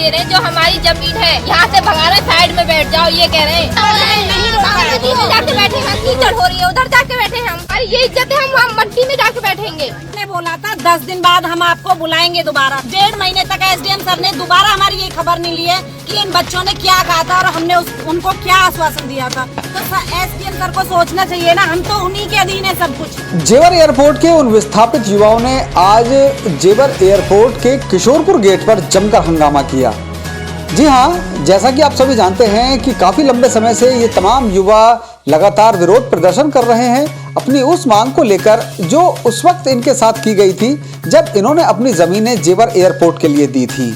दे रहे हैं। जो हमारी जमीन है यहाँ से भगाना, साइड में बैठ जाओ ये कह रहे हैं। जाके बैठे हैं, कीचड़ हो रही है, उधर जाके बैठे हैं। हमारी ये इज्जत है, हम मट्टी में जाके बैठेंगे। ने बोला था 10 दिन बाद हम आपको बुलाएंगे दोबारा। 1.5 महीने तक एसडीएम सर ने दोबारा हमारी ये खबर नहीं ली है कि इन बच्चों ने क्या कहा था और हमने उनको क्या आश्वासन दिया था। तो एसडीएम सर को सोचना चाहिए ना, हम तो उन्हीं के अधीन है सब कुछ। जेवर एयरपोर्ट के उन विस्थापित युवाओं ने आज जेवर एयरपोर्ट के किशोरपुर गेट पर जमकर हंगामा किया। जी हाँ, जैसा कि आप सभी जानते हैं कि काफी लंबे समय से ये तमाम युवा लगातार विरोध प्रदर्शन कर रहे हैं अपनी उस मांग को लेकर जो उस वक्त इनके साथ की गई थी जब इन्होंने अपनी जमीनें जेवर एयरपोर्ट के लिए दी थी।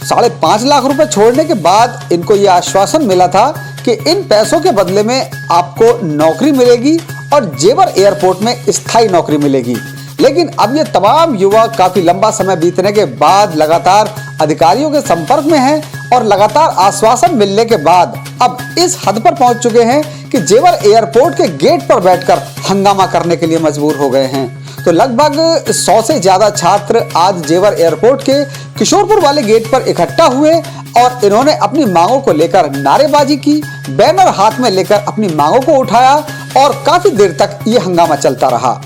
5.5 लाख रुपए छोड़ने के बाद इनको ये आश्वासन मिला था कि इन पैसों के बदले में आपको नौकरी मिलेगी और जेवर एयरपोर्ट में स्थायी नौकरी मिलेगी। लेकिन अब ये तमाम युवा काफी लंबा समय बीतने के बाद लगातार अधिकारियों के संपर्क में हैं और लगातार आश्वासन मिलने के बाद अब इस हद पर पहुंच चुके हैं कि जेवर एयरपोर्ट के गेट पर बैठकर हंगामा करने के लिए मजबूर हो गए हैं। तो लगभग 100 से ज्यादा छात्र आज जेवर एयरपोर्ट के किशोरपुर वाले गेट पर इकट्ठा हुए और इन्होंने अपनी मांगों को लेकर नारेबाजी की, बैनर हाथ में लेकर अपनी मांगों को उठाया और काफी देर तक ये हंगामा चलता रहा।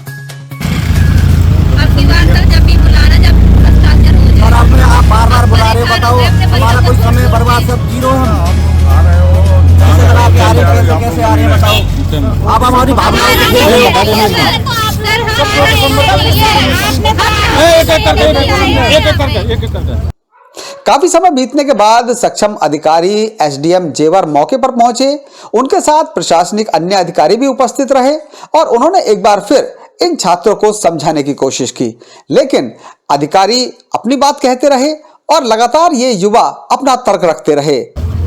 आप बार-बार बुला रहे हो, बताओ हमारा कोई समय बर्बाद सब जीरो है। कैसे आ रहे हैं बताओ, आप हमारी भावना काफी समय बीतने के बाद सक्षम अधिकारी एसडीएम जेवर मौके पर पहुंचे। उनके साथ प्रशासनिक अन्य अधिकारी भी उपस्थित रहे और उन्होंने एक बार फिर इन छात्रों को समझाने की कोशिश की, लेकिन अधिकारी अपनी बात कहते रहे और लगातार ये युवा अपना तर्क रखते रहे।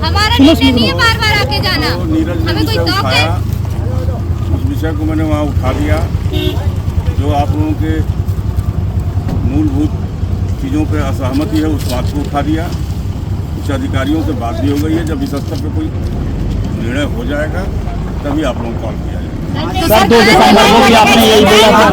हमारा निर्णय नहीं है बार-बार आके जाना, हमें कोई शौक है। उस विषय को मैंने वहाँ उठा दिया, जो आप लोगों के मूलभूत चीज़ों पर असहमति है उस बात को उठा दिया। कुछ अधिकारियों से बात भी हो गई है, जब इस स्तर पर कोई निर्णय हो जाएगा तभी आप लोगों को कॉल किया जाएगा। सर 2 दिसंबर को भी आपने यही बोला था।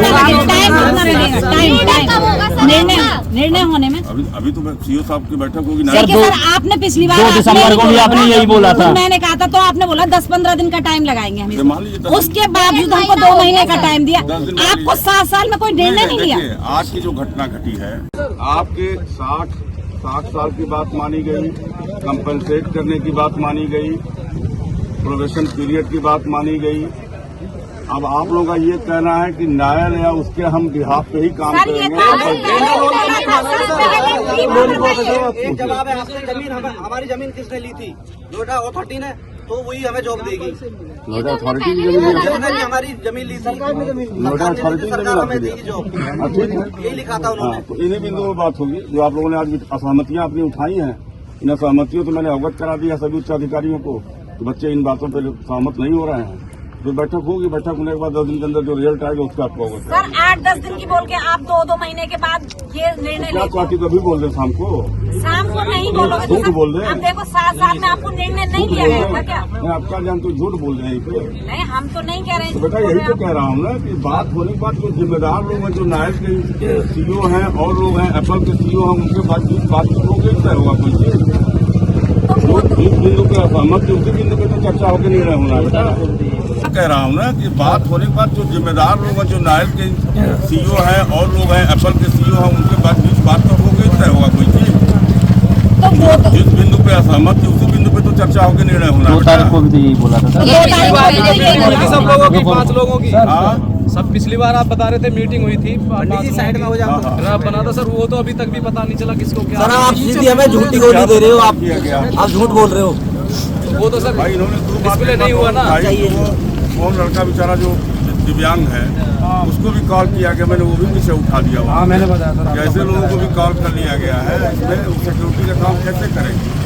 निर्णय होने में अभी तो सीओ साहब की बैठक होगी ना। सर आपने पिछली बार 2 दिसंबर को भी आपने यही बोला था। मैंने कहा था तो आपने बोला 10-15 दिन का टाइम लगाएंगे हम। मान लीजिए उसके बावजूद हमको 2 महीने का टाइम दिया। आपको 7 साल में कोई निर्णय नहीं लिया। आज की जो घटना घटी है, आपके 60 साल की बात मानी गई, कंपनसेट करने की बात मानी गई, प्रोबेशन पीरियड की बात मानी गई। अब आप लोगों का ये कहना है कि न्यायालय या उसके हम बिहाफ पे ही काम करेंगे। एक जवाब है, आपने जमीन हमारी जमीन किसने ली थी? नोएडा अथॉरिटी ने, तो वही हमें जॉब देगी। नोएडा अथॉरिटी की जमीन हमारी जमीन ली थी, नोएडा अथॉरिटी सरकार हमें देगी जॉब। ठीक है, यही लिखा था उन्होंने। तो इन्हीं बिंदुओं में बात होगी जो आप लोगों ने आज असहमतियां अपनी उठाई हैं। इन असहमतियों से मैंने अवगत करा दिया सभी उच्च अधिकारियों को। बच्चे इन बातों पर सहमत नहीं हो रहे हैं। तो बैठक होगी, बैठक होने के बाद 10 दिन के अंदर जो रिजल्ट आएगा उसका आपको होगा। सर 8-10 दिन की बोल के आप 2 महीने के बाद ये निर्णय क्या पार्टी को भी बोल रहे शाम को नहीं बोलोगे झूठ बोल रहे हैं। अब देखो 7 साल में आपको निर्णय नहीं लिया गया था क्या? मैं आपका जान तो झूठ बोल रहे हैं। नहीं, हम तो नहीं कह रहे हैं। तो बेटा यही तो कह रहा हूँ ना कि बात होने के बाद जो जिम्मेदार लोग हैं, जो नायब के सीईओ हैं और लोग हैं, एप्पल के सीईओ हैं, उनके बातचीत होगी, तय होगा कोई चीज। जिस बिंदु पे असहमत थी उसी बिंदु पे तो चर्चा होकर निर्णय होना बेटा। कह रहा हूँ ना कि बात होने के बाद जो जिम्मेदार लोग हैं, जो नायब के सीईओ हैं और लोग हैं, एप्पल के सीईओ हैं, उनके बात तो होगी, तय होगा कोई चीज। जिस बिंदु पे असहमत थी उसी बिंदु पे तो चर्चा होकर निर्णय होना। 2 तारीख को भी यही बोला था। सब लोगों की 5 लोगों की सब पिछली बार आप बता रहे थे मीटिंग हुई थी, साइड में हो जाता ड्राफ्ट बना था सर, वो तो अभी तक भी पता नहीं चला किसको क्या। सर आप सीधी हमें झूठी गोली दे रहे हो, आप झूठ बोल रहे हो। वो तो सर भाई इन्होंने डिस्प्ले नहीं हुआ ना। वो लड़का बेचारा जो दिव्यांग है उसको भी कॉल किया गया, मैंने वो भी विषय उठा दिया। हाँ मैंने बताया सर, कैसे लोगों को भी कॉल कर लिया गया है, इसमें सिक्योरिटी का काम कैसे करेंगे।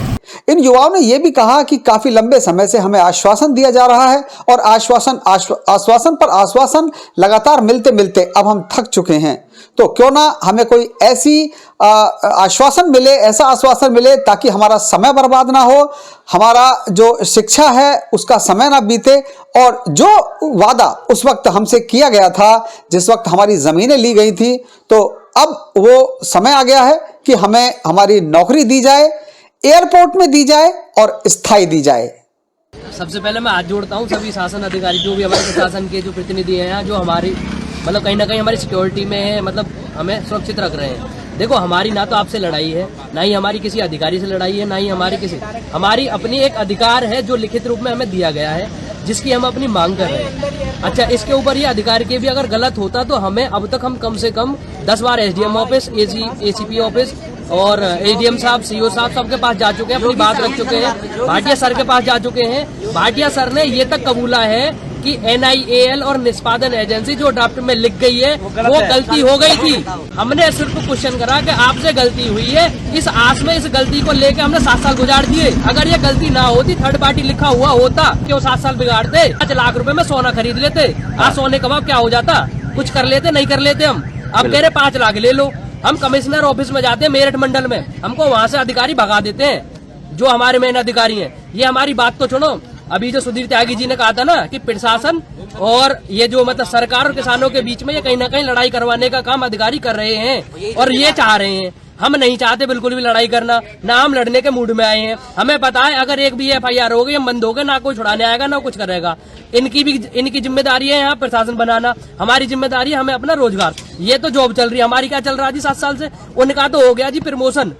इन युवाओं ने यह भी कहा कि काफी लंबे समय से हमें आश्वासन दिया जा रहा है और आश्वासन पर आश्वासन लगातार मिलते मिलते अब हम थक चुके हैं। तो क्यों ना हमें कोई ऐसी आश्वासन मिले, ऐसा आश्वासन मिले ताकि हमारा समय बर्बाद ना हो, हमारा जो शिक्षा है उसका समय ना बीते और जो वादा उस वक्त हमसे किया गया था, जिस वक्त हमारी जमीनें ली गई थी, तो अब वो समय आ गया है कि हमें हमारी नौकरी दी जाए। एयरपोर्ट में दी जाए और स्थायी दी जाए। सबसे पहले मैं हाथ जोड़ता हूँ सभी शासन अधिकारी जो भी हमारे प्रशासन के जो प्रतिनिधि हैं जो हमारी मतलब कहीं ना कहीं हमारी सिक्योरिटी में है, मतलब हमें सुरक्षित रख रहे हैं। देखो हमारी ना तो आपसे लड़ाई है, ना ही हमारी किसी अधिकारी से लड़ाई है, ना ही हमारी अपनी एक अधिकार है जो लिखित रूप में हमें दिया गया है, जिसकी हम अपनी मांग कर रहे हैं। अच्छा, इसके ऊपर ये अधिकार के भी अगर गलत होता तो हमें अब तक हम कम से कम 10 बार एसडीएम ऑफिस, एसीपी ऑफिस और एडीएम साहब, सीओ साहब सबके पास जा चुके हैं, अपनी बात रख चुके हैं। भाटिया सर के पास जा चुके हैं। भाटिया सर ने ये तक कबूला है कि NIAL और निष्पादन एजेंसी जो ड्राफ्ट में लिख गई है वो गलती हो गई थी। हमने सिर्फ क्वेश्चन करा कि आपसे गलती हुई है, इस आस में इस गलती को लेकर हमने 7 साल गुजार दिए। अगर ये गलती ना होती, थर्ड पार्टी लिखा हुआ होता, क्यों 7 साल बिगाड़ते? 5 लाख रुपए में सोना खरीद लेते। आज सोने का भाव क्या हो जाता? कुछ कर लेते, नहीं कर लेते हम। अब कह रहे 5 लाख ले लो। हम कमिश्नर ऑफिस में जाते हैं मेरठ मंडल में, हमको वहाँ से अधिकारी भगा देते हैं जो हमारे मेन अधिकारी हैं। ये हमारी बात तो सुनो। अभी जो सुधीर त्यागी जी ने कहा था ना कि प्रशासन और ये जो मतलब सरकार और किसानों के बीच में ये कहीं ना कहीं लड़ाई करवाने का काम अधिकारी कर रहे हैं और ये चाह रहे हैं। हम नहीं चाहते बिल्कुल भी लड़ाई करना, ना हम लड़ने के मूड में आए हैं। हमें पता है अगर एक भी FIR हो गई हम बंद हो गए, ना कोई छुड़ाने आएगा ना कुछ करेगा। इनकी जिम्मेदारी है यहाँ प्रशासन बनाना, हमारी जिम्मेदारी है हमें अपना रोजगार। ये तो जॉब चल रही है, हमारी क्या चल रहा है जी 7 साल से? उनका तो हो गया जी प्रमोशन।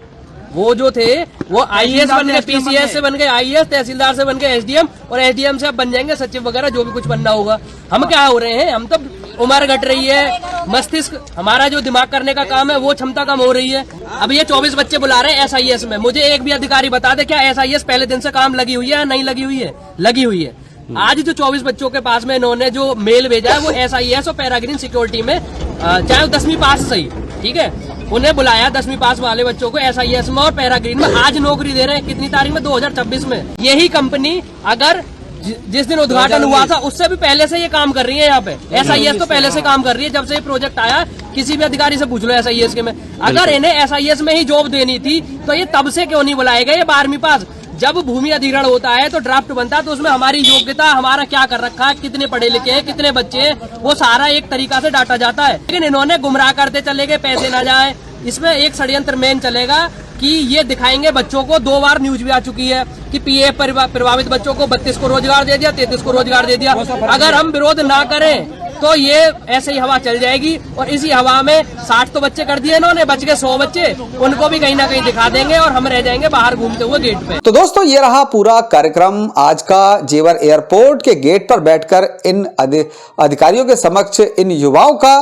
वो जो थे वो IAS बन गए, PCS से बन गए IAS, तहसीलदार से बन गए SDM और SDM से अब बन जाएंगे सचिव वगैरह, जो भी कुछ बनना होगा। हम क्या हो रहे हैं? हम तो उम्र घट रही है, मस्तिष्क हमारा जो दिमाग करने का काम है वो क्षमता कम हो रही है। अब ये 24 बच्चे बुला रहे हैं SIS में। मुझे एक भी अधिकारी बता दे क्या SIS पहले दिन से काम लगी हुई है या नहीं लगी हुई है? लगी हुई है। आज जो 24 बच्चों के पास में इन्होंने जो मेल भेजा है वो SIS और पैराग्रीन सिक्योरिटी में, चाहे 10वीं पास सही, ठीक है, उन्हें बुलाया 10वीं पास वाले बच्चों को SIS में और पैराग्रीन में। आज नौकरी दे रहे हैं कितनी तारीख में? 2026 में। यही कंपनी अगर जिस दिन उद्घाटन हुआ था उससे भी पहले से ये काम कर रही है। यहाँ पे SIS तो पहले से काम कर रही है, जब से ये प्रोजेक्ट आया। किसी भी अधिकारी से पूछ लो SIS के में। अगर इन्हें SIS में ही जॉब देनी थी तो ये तब से क्यों नहीं बुलाए गए? ये 12वीं पास। जब भूमि अधिग्रहण होता है तो ड्राफ्ट बनता है तो उसमें हमारी योग्यता, हमारा क्या कर रखा है, कितने पढ़े लिखे हैं, कितने बच्चे हैं, वो सारा एक तरीका से डाटा जाता है। लेकिन इन्होंने गुमराह करते चले गए, पैसे ना जाए। इसमें एक षड्यंत्र मेन चलेगा कि ये दिखाएंगे बच्चों को। 2 बार न्यूज भी आ चुकी है कि PF प्रभावित बच्चों को 32 को रोजगार दे दिया, 33 को रोजगार दे दिया। अगर हम विरोध ना करें तो ये ऐसे ही हवा चल जाएगी और इसी हवा में 60 तो बच्चे कर दिए इन्होंने, बच गए 100 बच्चे। उनको भी कहीं ना कहीं दिखा देंगे और हम रह जाएंगे बाहर घूमते हुए गेट पे। तो दोस्तों ये रहा पूरा कार्यक्रम आज का। जेवर एयरपोर्ट के गेट पर बैठकर इन अधिकारियों के समक्ष इन युवाओं का,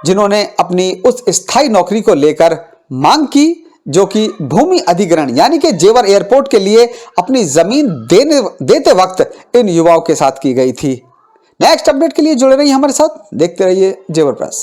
जिन्होंने अपनी उस स्थायी नौकरी को लेकर मांग की जो कि भूमि अधिग्रहण यानी कि जेवर एयरपोर्ट के लिए अपनी जमीन देते वक्त इन युवाओं के साथ की गई थी। नेक्स्ट अपडेट के लिए जुड़े रहिए हमारे साथ, देखते रहिए जेवर प्रेस।